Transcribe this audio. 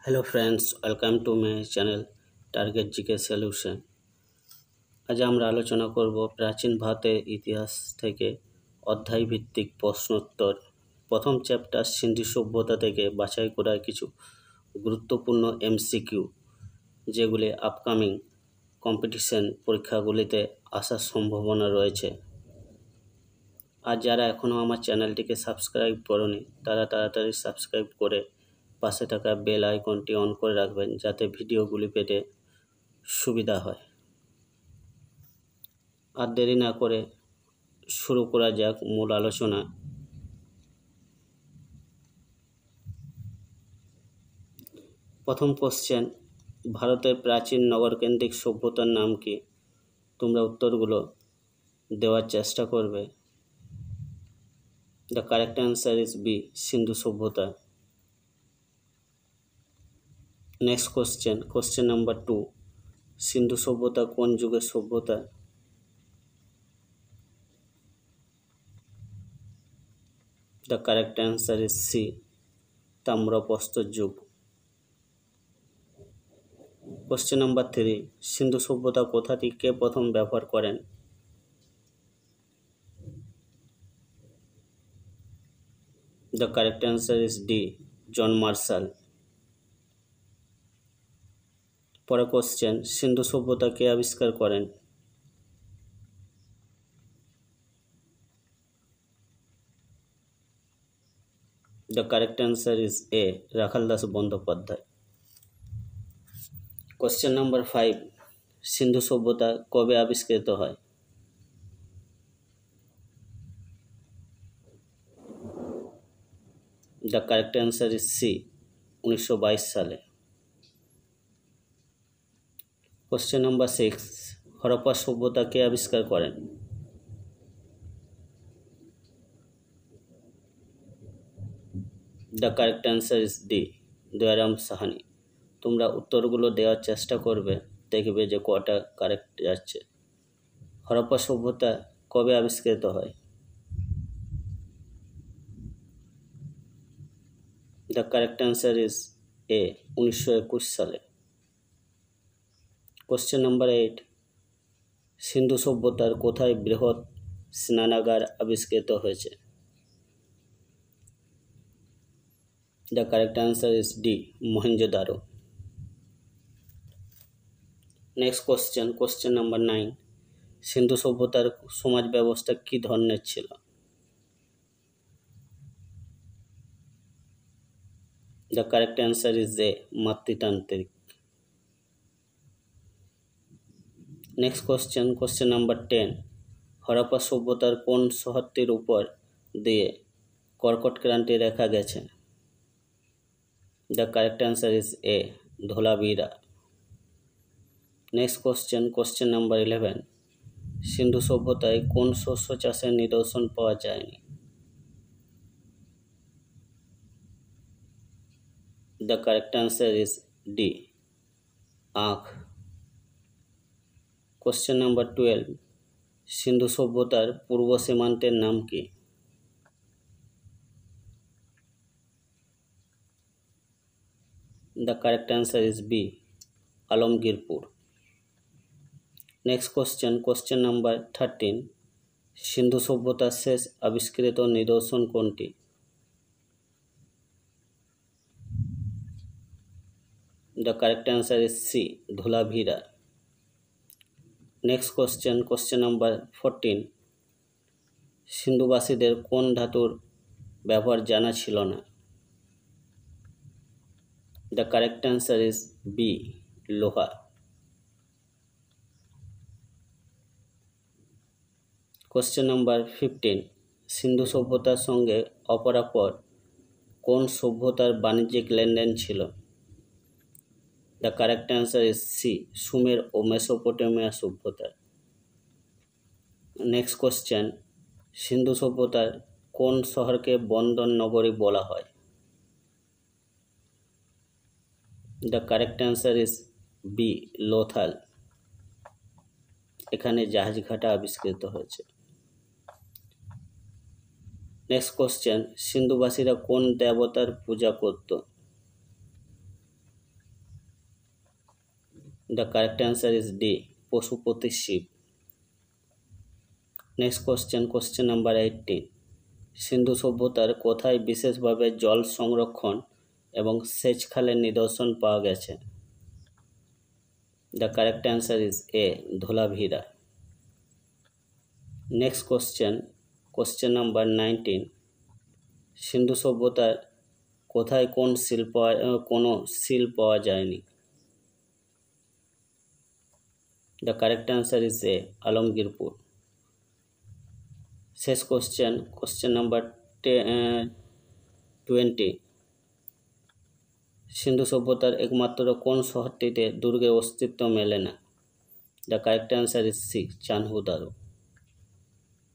Hello friends, welcome to my channel target GK solution. আজ আমরা আলোচনা করব প্রাচীন ভারতের ইতিহাস থেকে অধ্যায়ভিত্তিক প্রশ্নোত্তর। প্রথম চ্যাপ্টার সিন্ধু সভ্যতা থেকে বাছাই করা কিছু গুরুত্বপূর্ণ এমসিকিউ, যেগুলি আপকামিং কম্পিটিশন পরীক্ষাগুলিতে আসার সম্ভাবনা রয়েছে। আর যারা এখনও আমার চ্যানেলটিকে সাবস্ক্রাইব করনি তারা তাড়াতাড়ি সাবস্ক্রাইব করে পাশে থাকা বেল আইকনটি অন করে রাখবেন, যাতে ভিডিওগুলি পেতে সুবিধা হয়। আর দেরি না করে শুরু করা যাক মূল আলোচনা। প্রথম কোশ্চেন, ভারতের প্রাচীন নগরকেন্দ্রিক সভ্যতার নাম কি? তোমরা উত্তরগুলো দেওয়ার চেষ্টা করবে। The correct answer is B, Sindhu সভ্যতা। নেক্সট কোশ্চেন নাম্বার 2, সিন্ধু সভ্যতা কোন যুগের সভ্যতা? The correct answer is C, তাম্রপ্রস্তর যুগ। কোশ্চেন নাম্বার 3, সিন্ধু সভ্যতা কথাটি কে প্রথম ব্যবহার করেন? The correct answer is D, John Marshall. পরের কোশ্চেন, সিন্ধু সভ্যতা কে আবিষ্কার করেন? The correct answer is A, Rakhaldas Bandyopadhyay. Question number 5, সিন্ধু সভ্যতা কবে আবিষ্কৃত হয়? The correct answer is C, 1922 সালে। কোশ্চেন নাম্বার 6, হরপ্পা সভ্যতা কে আবিষ্কার করেন? The correct answer is D, Dayaram Sahani. তোমরা উত্তরগুলো দেওয়ার চেষ্টা করবে, দেখবে যে কটা কারেক্ট যাচ্ছে। হরপ্পা সভ্যতা কবে আবিষ্কৃত হয়? দ্য কারেক্ট অ্যান্সার ইজ এ, 1921 সালে। কোশ্চেন নাম্বার 8, সিন্ধু সভ্যতার কোথায় বৃহৎ স্নানাগার আবিষ্কৃত হয়েছে? The correct answer is D, Mohenjodaro. Next question number 9, Sindhu সভ্যতার সমাজ ব্যবস্থা কী ধরনের ছিল? The correct answer is A, মাতৃতান্ত্রিক। নেক্সট কোশ্চেন নাম্বার 10, হরপ্পা সভ্যতার কোন শহরটির উপর দিয়ে কর্কট ক্রান্তি রেখা গেছে? The correct answer is A, Dholavira. Next question number 11, Sindhu সভ্যতায় কোন শস্য চাষের নিদর্শন পাওয়া যায়নি? The correct answer is D, আখ। কোশ্চেন নাম্বার 12, সিন্ধু সভ্যতার পূর্ব সীমান্তের নাম কি? The correct answer is B, Alamgirpur. Next question number 13, সিন্ধু সভ্যতার শেষ আবিষ্কৃত নিদর্শন কোনটি? The correct answer is C, Dholavira. Next question number 14, সিন্ধুবাসীদের কোন ধাতুর ব্যবহার জানা ছিল না? The correct answer is B, লোহা। কোশ্চেন নাম্বার 15, সিন্ধু সভ্যতার সঙ্গে অপরাপর কোন সভ্যতার বাণিজ্যিক লেনদেন ছিল? The correct answer is C, Sumer ও মেসোপটেমিয়া সভ্যতা। নেক্সট সিন্ধু সভ্যতার কোন শহরকে বন্দর নগরী বলা হয়? The correct answer is B, Lothal. এখানে জাহাজঘাটা আবিষ্কৃত হয়েছে। নেক্সট সিন্ধুবাসীরা কোন দেবতার পূজা করত? The correct answer is D. Pashupati Shiva. Next question number 18। সিন্ধু সভ্যতার কোথায় বিশেষভাবে জল সংরক্ষণ এবং সেচ খালের নিদর্শন পাওয়া গেছে? The correct answer is A. Dholavira. Next question number 19। সিন্ধু সভ্যতার কোথায় কোনো সিল পাওয়া যায়নি? The correct answer is A. Alamgirpur. শেষ কোশ্চেন নাম্বার 20। সিন্ধু সভ্যতার একমাত্র কোন শহরটিতে দুর্গের অস্তিত্ব মেলে না? The correct answer is C. Chanhudaro.